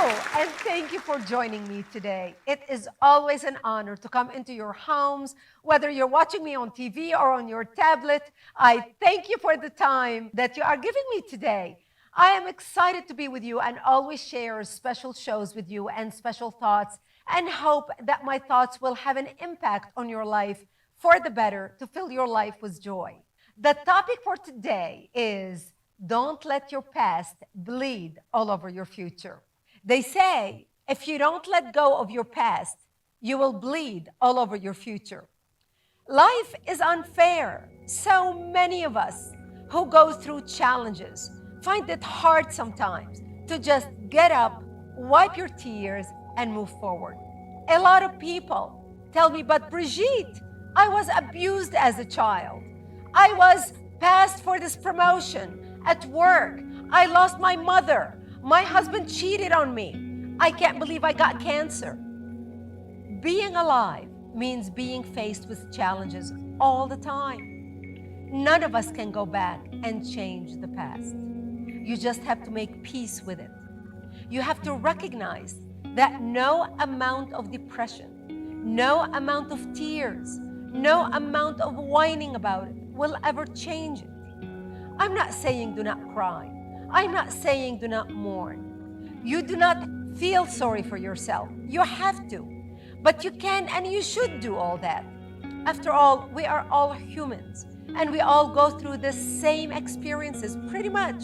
And thank you for joining me today. It is always an honor to come into your homes, whether you're watching me on TV or on your tablet. I thank you for the time that you are giving me today. I am excited to be with you and always share special shows with you and special thoughts, and hope that my thoughts will have an impact on your life for the better, to fill your life with joy. The topic for today is don't let your past bleed all over your future. They say if you don't let go of your past, you will bleed all over your future. Life is unfair. So many of us who go through challenges find it hard sometimes to just get up, wipe your tears, and move forward. A lot of people tell me, but Brigitte, I was abused as a child. I was passed for this promotion at work. I lost my mother. My husband cheated on me. I can't believe I got cancer. Being alive means being faced with challenges all the time. None of us can go back and change the past. You just have to make peace with it. You have to recognize that no amount of depression, no amount of tears, no amount of whining about it will ever change it. I'm not saying do not cry. I'm not saying do not mourn. You do not feel sorry for yourself. You have to. But you can and you should do all that. After all, we are all humans and we all go through the same experiences pretty much.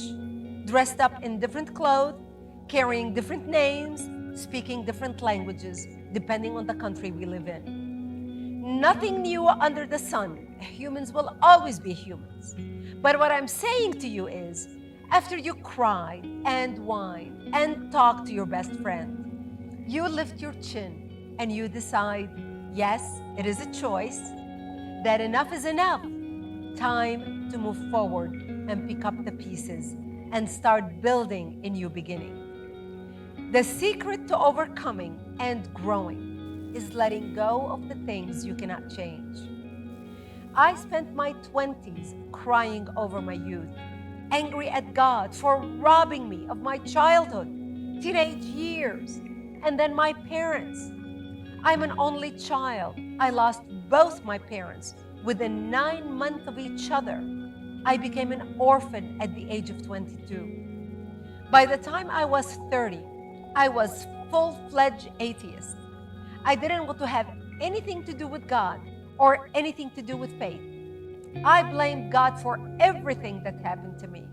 Dressed up in different clothes, carrying different names, speaking different languages, depending on the country we live in. Nothing new under the sun. Humans will always be humans. But what I'm saying to you is, after you cry and whine and talk to your best friend, you lift your chin and you decide, yes, it is a choice, that enough is enough. Time to move forward and pick up the pieces and start building a new beginning. The secret to overcoming and growing is letting go of the things you cannot change. I spent my 20s crying over my youth, angry at God for robbing me of my childhood, teenage years, and then my parents. I'm an only child. I lost both my parents within 9 months of each other. I became an orphan at the age of 22. By the time I was 30, I was full-fledged atheist. I didn't want to have anything to do with God or anything to do with faith. I blamed God for everything that happened to me.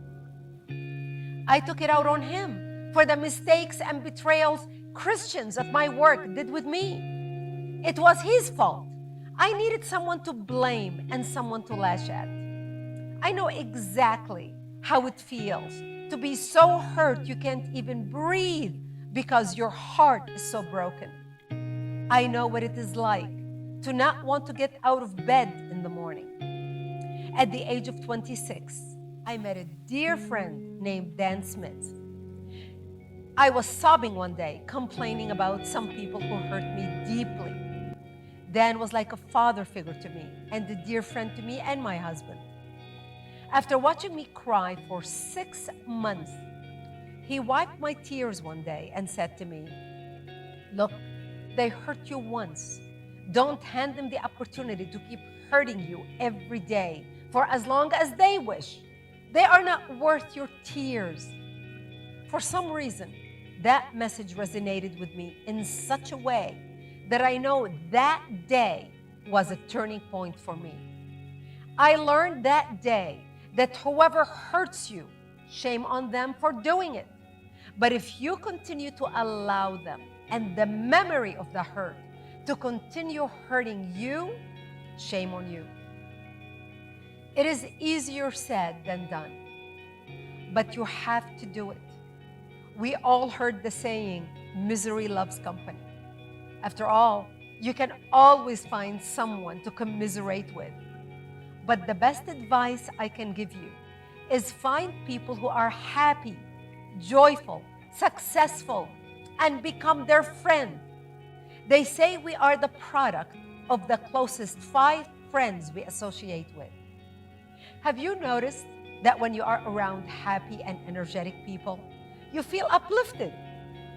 I took it out on Him for the mistakes and betrayals Christians at my work did with me. It was His fault. I needed someone to blame and someone to lash at. I know exactly how it feels to be so hurt you can't even breathe because your heart is so broken. I know what it is like to not want to get out of bed in the morning. At the age of 26, I met a dear friend named Dan Smith. I was sobbing one day, complaining about some people who hurt me deeply. Dan was like a father figure to me and a dear friend to me and my husband. After watching me cry for 6 months, he wiped my tears one day and said to me, "Look, they hurt you once. Don't hand them the opportunity to keep hurting you every day for as long as they wish. They are not worth your tears." For some reason, that message resonated with me in such a way that I know that day was a turning point for me. I learned that day that whoever hurts you, shame on them for doing it. But if you continue to allow them and the memory of the hurt to continue hurting you, shame on you. It is easier said than done, but you have to do it. We all heard the saying, misery loves company. After all, you can always find someone to commiserate with. But the best advice I can give you is find people who are happy, joyful, successful, and become their friend. They say we are the product of the closest 5 friends we associate with. Have you noticed that when you are around happy and energetic people, you feel uplifted?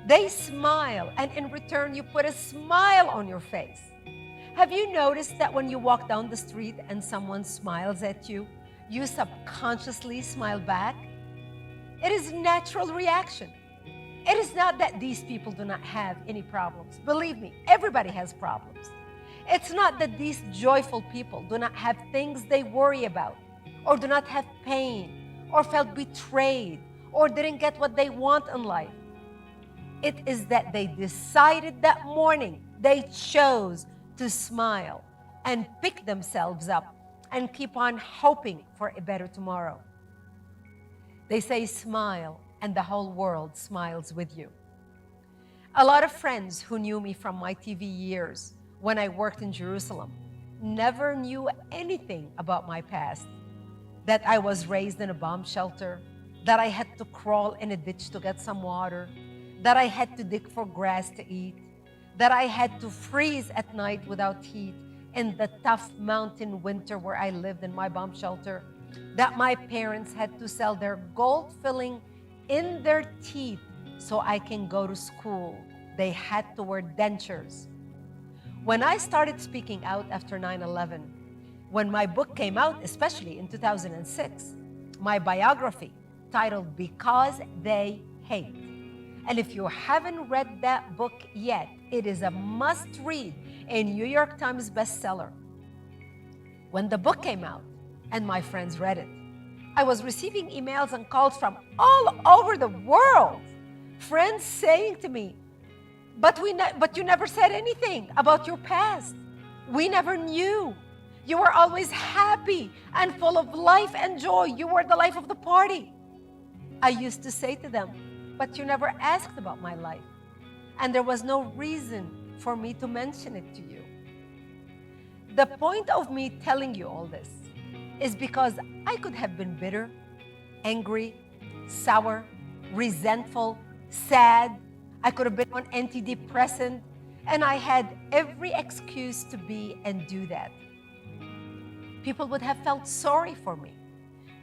They smile, and in return, you put a smile on your face. Have you noticed that when you walk down the street and someone smiles at you, you subconsciously smile back? It is a natural reaction. It is not that these people do not have any problems. Believe me, everybody has problems. It's not that these joyful people do not have things they worry about, or do not have pain, or felt betrayed, or didn't get what they want in life. It is that they decided that morning, they chose to smile and pick themselves up and keep on hoping for a better tomorrow. They say smile, and the whole world smiles with you. A lot of friends who knew me from my TV years when I worked in Jerusalem never knew anything about my past. That I was raised in a bomb shelter, that I had to crawl in a ditch to get some water, that I had to dig for grass to eat, that I had to freeze at night without heat in the tough mountain winter where I lived in my bomb shelter, that my parents had to sell their gold filling in their teeth so I can go to school. They had to wear dentures. When I started speaking out after 9/11, when my book came out, especially in 2006, my biography titled Because They Hate. And if you haven't read that book yet, it is a must-read, a New York Times bestseller. When the book came out and my friends read it, I was receiving emails and calls from all over the world. Friends saying to me, but you never said anything about your past. We never knew. You were always happy and full of life and joy. You were the life of the party. I used to say to them, but you never asked about my life. And there was no reason for me to mention it to you. The point of me telling you all this is because I could have been bitter, angry, sour, resentful, sad. I could have been on antidepressant, and I had every excuse to be and do that. People would have felt sorry for me.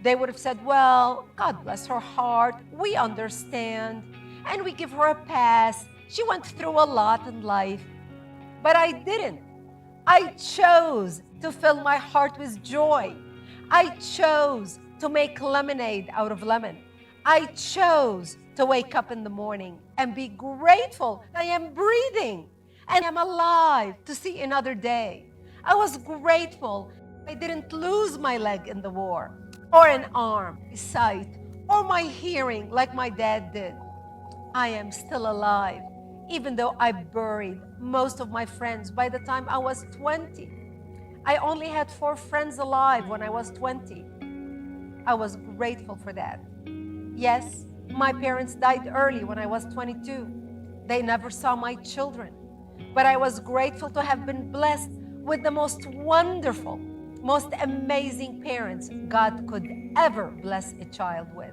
They would have said, well, God bless her heart, we understand, and we give her a pass. She went through a lot in life. But I didn't. I chose to fill my heart with joy. I chose to make lemonade out of lemon. I chose to wake up in the morning and be grateful I am breathing and I'm alive to see another day. I was grateful I didn't lose my leg in the war, or an arm, sight, or my hearing like my dad did. I am still alive, even though I buried most of my friends by the time I was 20. I only had 4 friends alive when I was 20. I was grateful for that. Yes, my parents died early when I was 22. They never saw my children. But I was grateful to have been blessed with the most wonderful, most amazing parents God could ever bless a child with.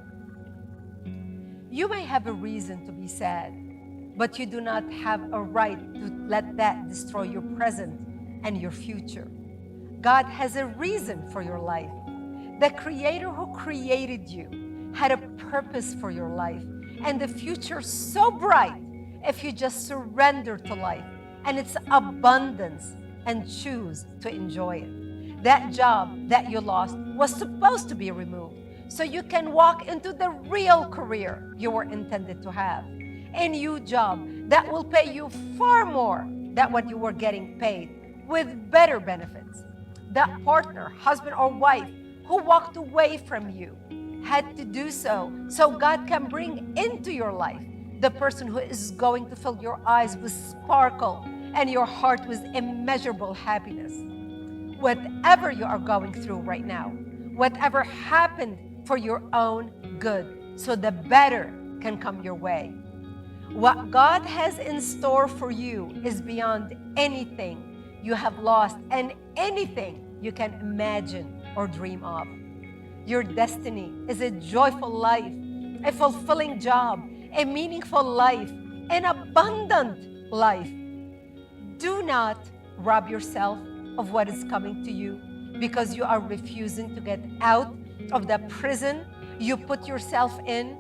You may have a reason to be sad, but you do not have a right to let that destroy your present and your future. God has a reason for your life. The Creator who created you had a purpose for your life, and the future so bright if you just surrender to life and its abundance and choose to enjoy it. That job that you lost was supposed to be removed so you can walk into the real career you were intended to have. A new job that will pay you far more than what you were getting paid, with better benefits. That partner, husband or wife, who walked away from you had to do so God can bring into your life the person who is going to fill your eyes with sparkle and your heart with immeasurable happiness. Whatever you are going through right now, whatever happened for your own good, so the better can come your way. What God has in store for you is beyond anything you have lost and anything you can imagine or dream of. Your destiny is a joyful life, a fulfilling job, a meaningful life, an abundant life. Do not rob yourself of what is coming to you because you are refusing to get out of the prison you put yourself in,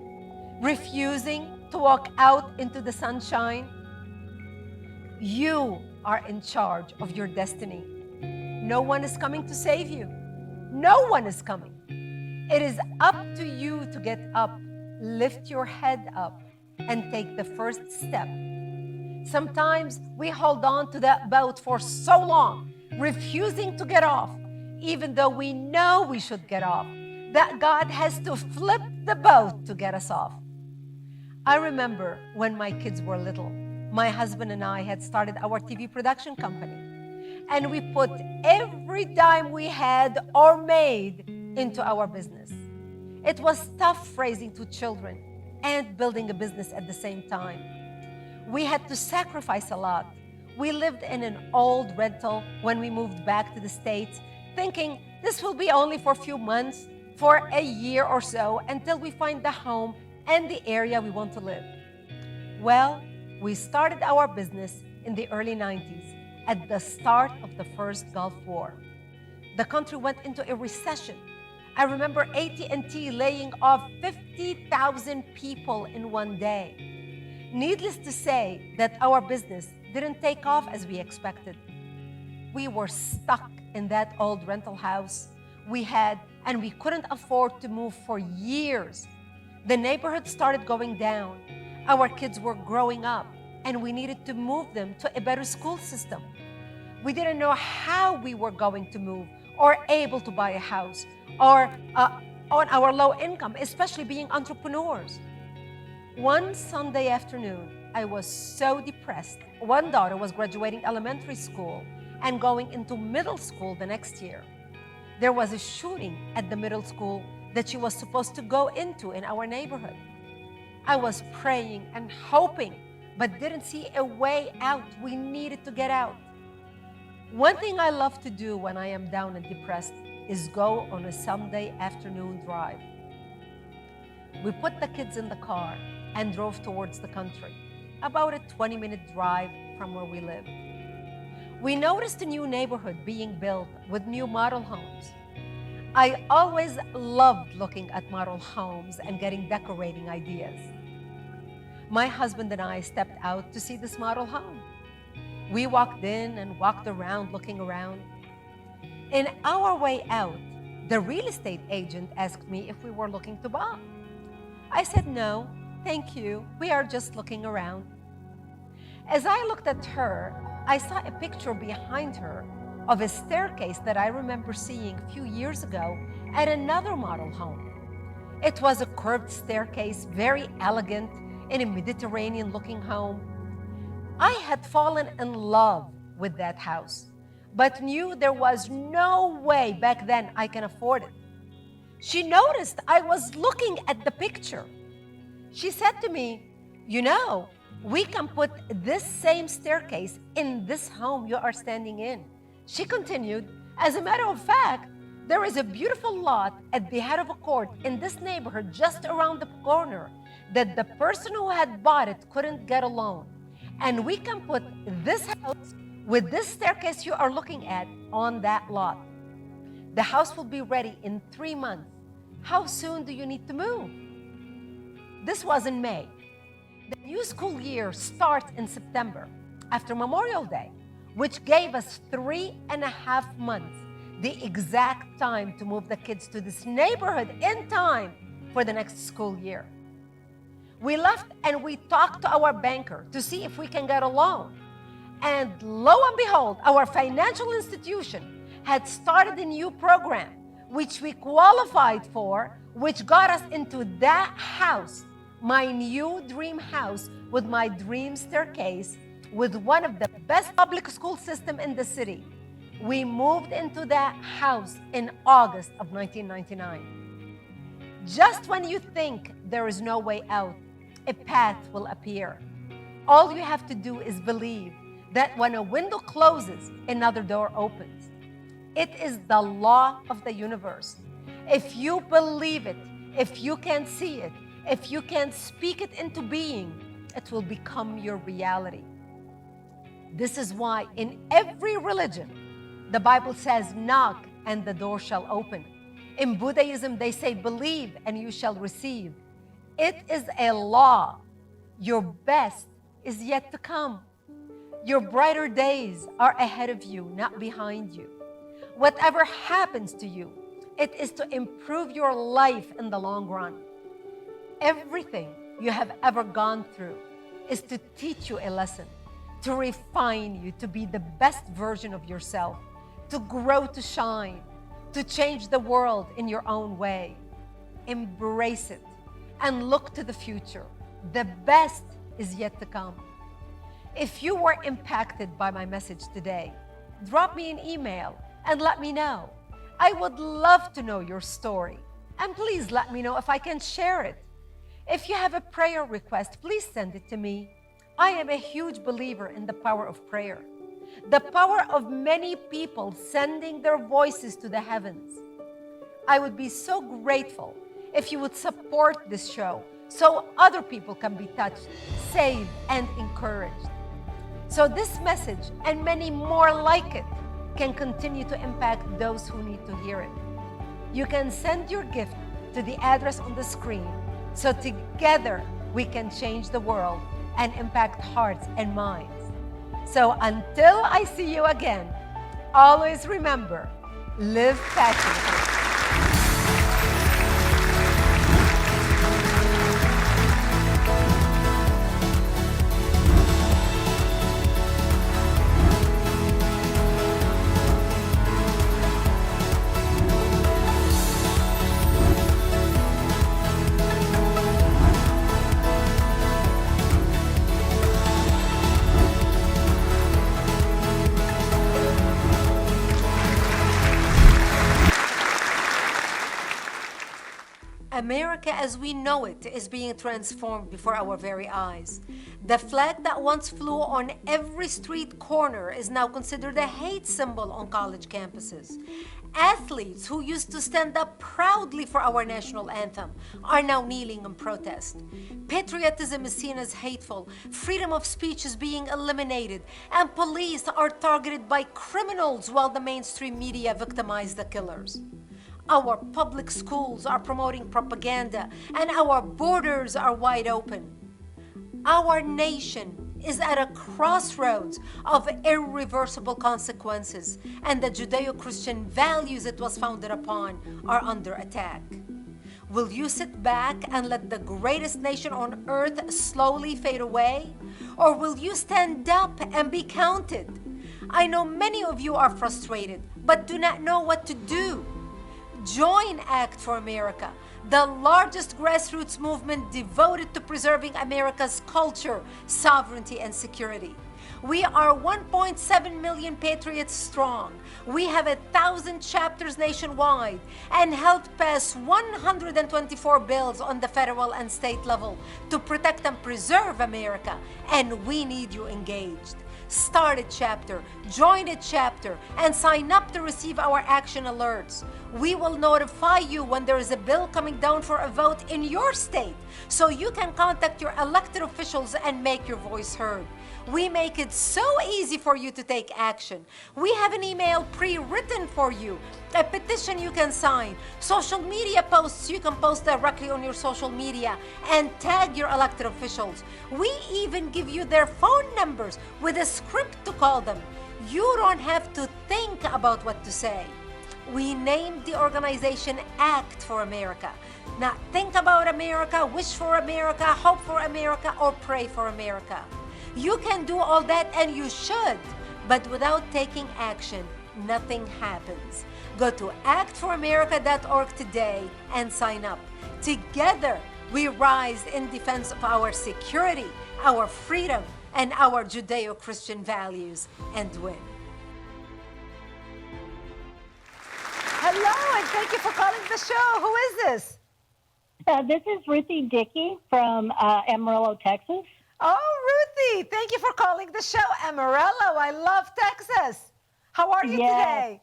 refusing to walk out into the sunshine? You are in charge of your destiny. No one is coming to save you. No one is coming. It is up to you to get up, lift your head up, and take the first step. Sometimes we hold on to that boat for so long, refusing to get off, even though we know we should get off, that God has to flip the boat to get us off. I remember when my kids were little, my husband and I had started our TV production company, and we put every dime we had or made into our business. It was tough raising two children and building a business at the same time. We had to sacrifice a lot. We lived in an old rental when we moved back to the States, thinking this will be only for a few months, for a year or so, until we find the home and the area we want to live. Well, we started our business in the early 90s, at the start of the first Gulf War. The country went into a recession. I remember AT&T laying off 50,000 people in one day. Needless to say that our business didn't take off as we expected. We were stuck in that old rental house we had, and we couldn't afford to move for years. The neighborhood started going down. Our kids were growing up, and we needed to move them to a better school system. We didn't know how we were going to move or able to buy a house or on our low income, especially being entrepreneurs. One Sunday afternoon, I was so depressed. One daughter was graduating elementary school and going into middle school the next year. There was a shooting at the middle school that she was supposed to go into in our neighborhood. I was praying and hoping, but didn't see a way out. We needed to get out. One thing I love to do when I am down and depressed is go on a Sunday afternoon drive. We put the kids in the car and drove towards the country, about a 20-minute drive from where we live. We noticed a new neighborhood being built with new model homes. I always loved looking at model homes and getting decorating ideas. My husband and I stepped out to see this model home. We walked in and walked around looking around. In our way out, the real estate agent asked me if we were looking to buy. I said, "No, thank you. We are just looking around." As I looked at her, I saw a picture behind her of a staircase that I remember seeing a few years ago at another model home. It was a curved staircase, very elegant, in a Mediterranean-looking home. I had fallen in love with that house, but knew there was no way back then I can afford it. She noticed I was looking at the picture. She said to me, "You know, we can put this same staircase in this home you are standing in." She continued, "As a matter of fact, there is a beautiful lot at the head of a court in this neighborhood just around the corner that the person who had bought it couldn't get a loan. And we can put this house with this staircase you are looking at on that lot. The house will be ready in 3 months. How soon do you need to move?" This was in May. The new school year starts in September, after Memorial Day, which gave us 3.5 months, the exact time to move the kids to this neighborhood in time for the next school year. We left and we talked to our banker to see if we can get a loan. And lo and behold, our financial institution had started a new program, which we qualified for, which got us into that house, my new dream house with my dream staircase, with one of the best public school system in the city. We moved into that house in August of 1999. Just when you think there is no way out, a path will appear. All you have to do is believe that when a window closes, another door opens. It is the law of the universe. If you believe it, if you can see it, if you can speak it into being, it will become your reality. This is why in every religion, the Bible says, "Knock and the door shall open." In Buddhism, they say, "Believe and you shall receive." It is a law. Your best is yet to come. Your brighter days are ahead of you, not behind you. Whatever happens to you, it is to improve your life in the long run. Everything you have ever gone through is to teach you a lesson, to refine you to be the best version of yourself, to grow, to shine, to change the world in your own way. Embrace it and look to the future. The best is yet to come. If you were impacted by my message today, drop me an email and let me know. I would love to know your story. And please let me know if I can share it. If you have a prayer request, please send it to me. I am a huge believer in the power of prayer, the power of many people sending their voices to the heavens. I would be so grateful if you would support this show so other people can be touched, saved, and encouraged. So this message and many more like it can continue to impact those who need to hear it. You can send your gift to the address on the screen so together we can change the world and impact hearts and minds. So until I see you again, always remember, live passionately. America as we know it is being transformed before our very eyes. The flag that once flew on every street corner is now considered a hate symbol on college campuses. Athletes who used to stand up proudly for our national anthem are now kneeling in protest. Patriotism is seen as hateful, freedom of speech is being eliminated, and police are targeted by criminals while the mainstream media victimize the killers. Our public schools are promoting propaganda, and our borders are wide open. Our nation is at a crossroads of irreversible consequences, and the Judeo-Christian values it was founded upon are under attack. Will you sit back and let the greatest nation on earth slowly fade away? Or will you stand up and be counted? I know many of you are frustrated, but do not know what to do. Join Act for America, the largest grassroots movement devoted to preserving America's culture, sovereignty, and security. We are 1.7 million patriots strong. We have 1,000 chapters nationwide and helped pass 124 bills on the federal and state level to protect and preserve America, and we need you engaged. Start a chapter, join a chapter, and sign up to receive our action alerts. We will notify you when there is a bill coming down for a vote in your state, so you can contact your elected officials and make your voice heard. We make it so easy for you to take action. We have an email pre-written for you, a petition you can sign, social media posts you can post directly on your social media, and tag your elected officials. We even give you their phone numbers with a script to call them. You don't have to think about what to say. We named the organization Act for America. Not think about America, wish for America, hope for America, or pray for America. You can do all that, and you should, but without taking action, nothing happens. Go to actforamerica.org today and sign up. Together, we rise in defense of our security, our freedom, and our Judeo-Christian values, and win. Hello, and thank you for calling the show. Who is this? This is Ruthie Dickey from Amarillo, Texas. Oh, Ruthie, thank you for calling the show. Amarillo, I love Texas. How are you today?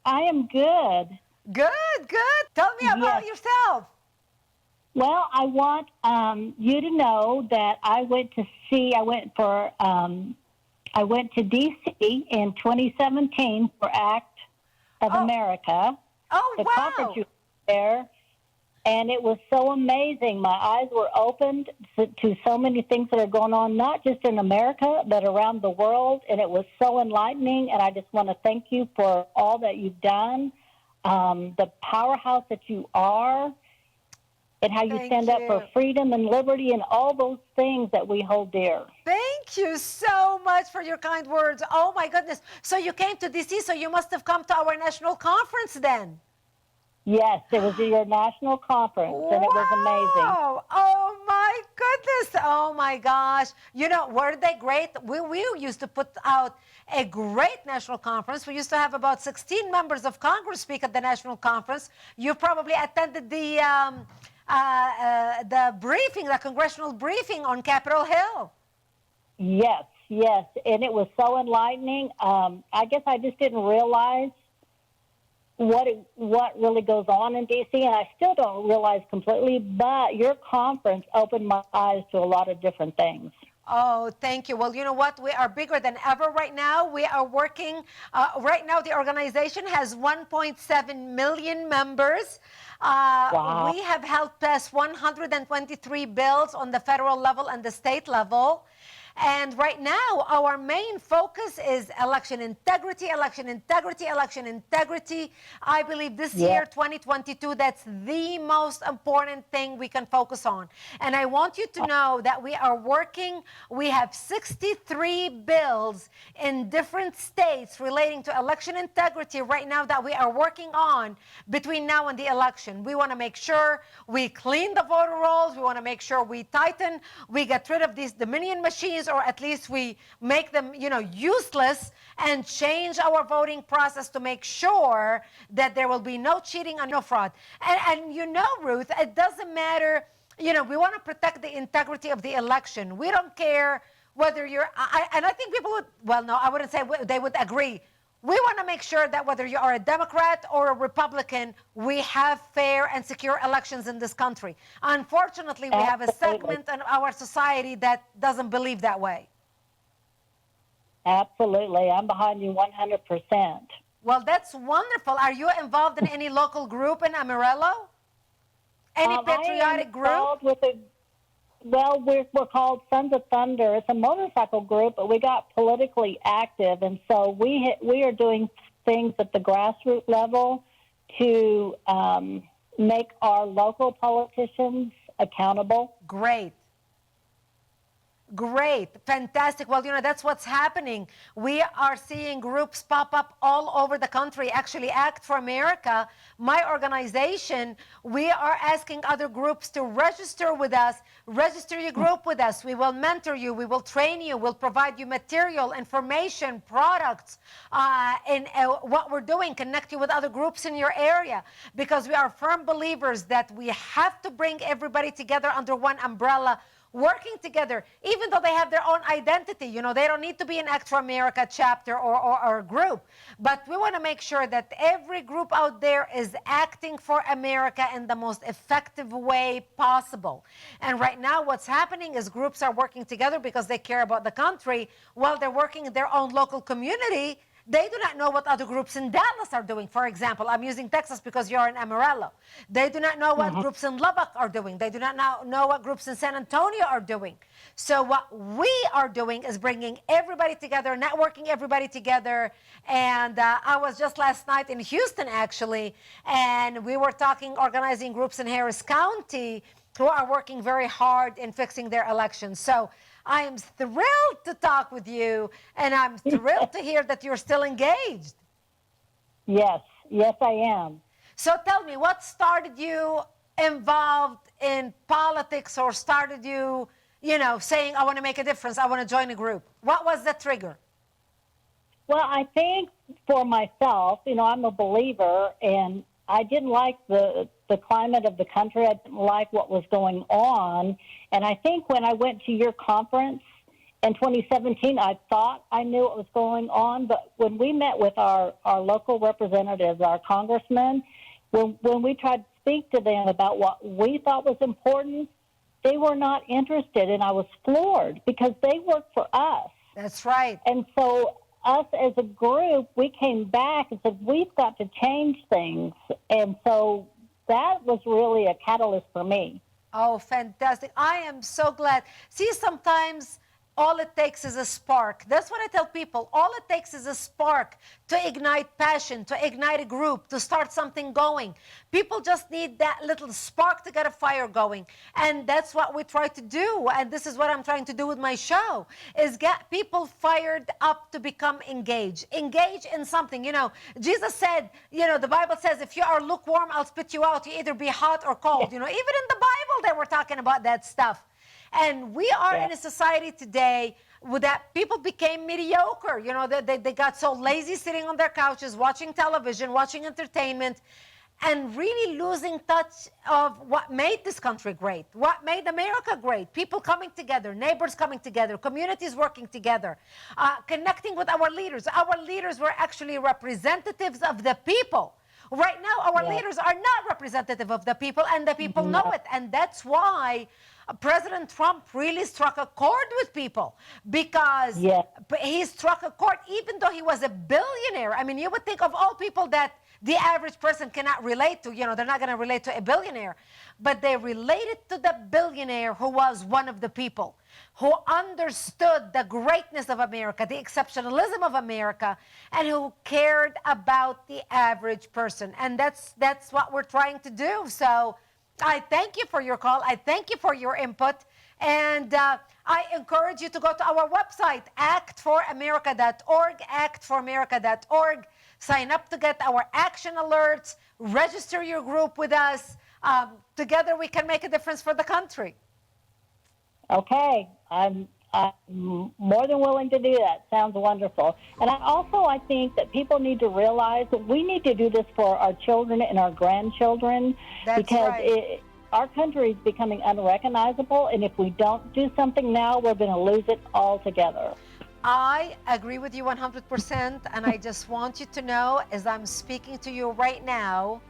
I am good. Good, good. Tell me about yourself. Well, I want you to know that I went to D.C. in 2017 for Act of America. Oh, the wow. conference you were there. And it was so amazing. My eyes were opened to so many things that are going on, not just in America, but around the world. And it was so enlightening. And I just want to thank you for all that you've done, the powerhouse that you are, and how you Thank stand up for you. freedom and liberty and all those things that we hold dear. Thank you so much for your kind words. Oh my goodness. So you came to DC, so you must have come to our national conference then. Yes, it was your national conference, and it was amazing. Wow. Oh my goodness. Oh my gosh. You know, were they great? We used to put out a great national conference. We used to have about 16 members of Congress speak at the national conference. You probably attended the briefing, the congressional briefing on Capitol Hill. Yes, yes, and it was so enlightening. I guess I just didn't realize what really goes on in DC, and I still don't realize completely. But your conference opened my eyes to a lot of different things. Oh, thank you. Well, you know what? We are bigger than ever right now. We are working. Right now, the organization has 1.7 million members. Wow. We have helped pass 123 bills on the federal level and the state level. And right now, our main focus is election integrity, election integrity, election integrity. I believe this year, 2022, that's the most important thing we can focus on. And I want you to know that we are working, we have 63 bills in different states relating to election integrity right now that we are working on between now and the election. We want to make sure we clean the voter rolls. We want to make sure we tighten, we get rid of these Dominion machines, or at least we make them, useless, and change our voting process to make sure that there will be no cheating and no fraud. And Ruth, it doesn't matter, we want to protect the integrity of the election. We don't care whether and I think people would, well, no, I wouldn't say they would agree. We want to make sure that whether you are a Democrat or a Republican, we have fair and secure elections in this country. Unfortunately, we have a segment in our society that doesn't believe that way. Absolutely. I'm behind you 100%. Well, that's wonderful. Are you involved in any local group in Amarillo? Any patriotic group? Well, we're called Sons of Thunder. It's a motorcycle group, but we got politically active, and so we are doing things at the grassroots level to make our local politicians accountable. Great. Great, fantastic. Well, that's what's happening. We are seeing groups pop up all over the country. Actually, Act for America, my organization, we are asking other groups to register with us. Register your group with us. We will mentor you. We will train you. We'll provide you material, information, products, in what we're doing. Connect you with other groups in your area, because we are firm believers that we have to bring everybody together under one umbrella, working together, even though they have their own identity. They don't need to be an Act for America chapter or group. But we want to make sure that every group out there is acting for America in the most effective way possible. And right now, what's happening is groups are working together because they care about the country while they're working in their own local community. They do not know what other groups in Dallas are doing. For example, I'm using Texas because you're in Amarillo. They do not know what groups in Lubbock are doing. They do not know what groups in San Antonio are doing. So what we are doing is bringing everybody together, networking everybody together. And I was just last night in Houston, actually, and we were organizing groups in Harris County who are working very hard in fixing their elections. So I am thrilled to talk with you, and I'm thrilled to hear that you're still engaged. Yes, I am. So tell me, what started you involved in politics, or started you, saying, I want to make a difference, I want to join a group? What was the trigger? Well, I think for myself, I'm a believer, and I didn't like the climate of the country. I didn't like what was going on. And I think when I went to your conference in 2017, I thought I knew what was going on. But when we met with our local representatives, our congressmen, when we tried to speak to them about what we thought was important, they were not interested. And I was floored because they work for us. That's right. And so us as a group, we came back and said, we've got to change things. And so that was really a catalyst for me. Oh, fantastic. I am so glad. See, sometimes all it takes is a spark. That's what I tell people. All it takes is a spark to ignite passion, to ignite a group, to start something going. People just need that little spark to get a fire going. And that's what we try to do. And this is what I'm trying to do with my show, is get people fired up to become engaged. Engage in something. You know, Jesus said, you know, the Bible says, if you are lukewarm, I'll spit you out. You either be hot or cold. You know, even in the Bible, they were talking about that stuff. And we are in a society today where that people became mediocre. You know, they got so lazy sitting on their couches, watching television, watching entertainment, and really losing touch of what made this country great, what made America great. People coming together, neighbors coming together, communities working together, connecting with our leaders. Our leaders were actually representatives of the people. Right now, our leaders are not representative of the people, and the people know it. And that's why President Trump really struck a chord with people, because he struck a chord even though he was a billionaire. I mean, you would think of all people that the average person cannot relate to. You know, they're not going to relate to a billionaire. But they related to the billionaire who was one of the people, who understood the greatness of America, the exceptionalism of America, and who cared about the average person. And that's what we're trying to do. So I thank you for your call. I thank you for your input. And I encourage you to go to our website, actforamerica.org, actforamerica.org. Sign up to get our action alerts. Register your group with us. Together we can make a difference for the country. Okay, I'm more than willing to do that. Sounds wonderful. And I think that people need to realize that we need to do this for our children and our grandchildren. That's because right. Our country is becoming unrecognizable, and if we don't do something now, we're going to lose it altogether. I agree with you 100%, and I just want you to know, as I'm speaking to you right now,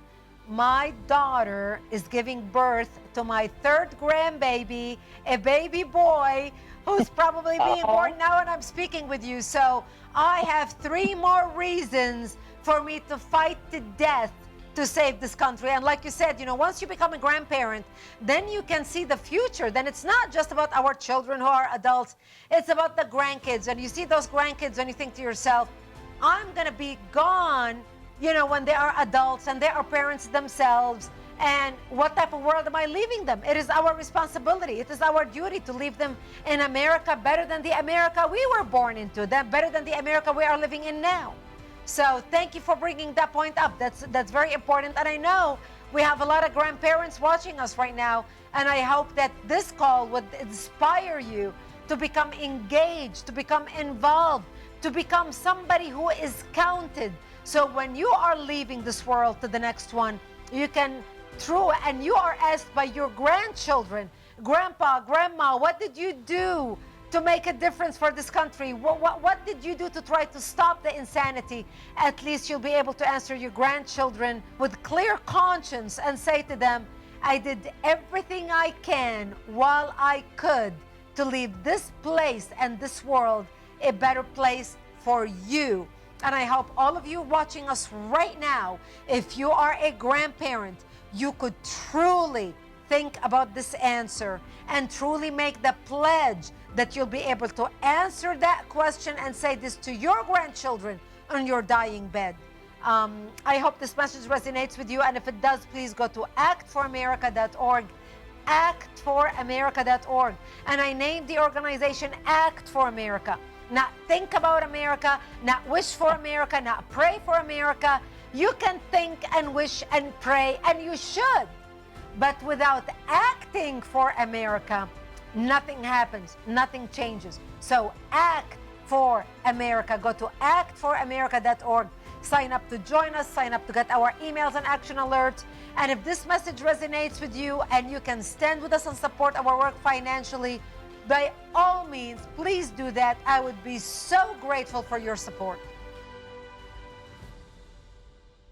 my daughter is giving birth to my third grandbaby, a baby boy who's probably being born now, and I'm speaking with you. So I have 3 more reasons for me to fight to death to save this country. And like you said, you know, once you become a grandparent, then you can see the future. Then it's not just about our children who are adults, it's about the grandkids. And you see those grandkids and you think to yourself, I'm gonna be gone, you know, when they are adults and they are parents themselves. And what type of world am I leaving them? It is our responsibility. It is our duty to leave them in America better than the America we were born into, better than the America we are living in now. So thank you for bringing that point up. That's very important. And I know we have a lot of grandparents watching us right now. And I hope that this call would inspire you to become engaged, to become involved, to become somebody who is counted. So when you are leaving this world to the next one, you can and you are asked by your grandchildren, Grandpa, Grandma, what did you do to make a difference for this country? What did you do to try to stop the insanity? At least you'll be able to answer your grandchildren with clear conscience and say to them, I did everything I can while I could to leave this place and this world a better place for you. And I hope all of you watching us right now, if you are a grandparent, you could truly think about this answer and truly make the pledge that you'll be able to answer that question and say this to your grandchildren on your dying bed. I hope this message resonates with you, and if it does, please go to actforamerica.org, actforamerica.org. And I named the organization Act for America. Not think about America, not wish for America, not pray for America. You can think and wish and pray, and you should. But without acting for America, nothing happens, nothing changes. So act for America. Go to actforamerica.org. Sign up to join us, sign up to get our emails and action alerts. And if this message resonates with you and you can stand with us and support our work financially, by all means, please do that. I would be so grateful for your support.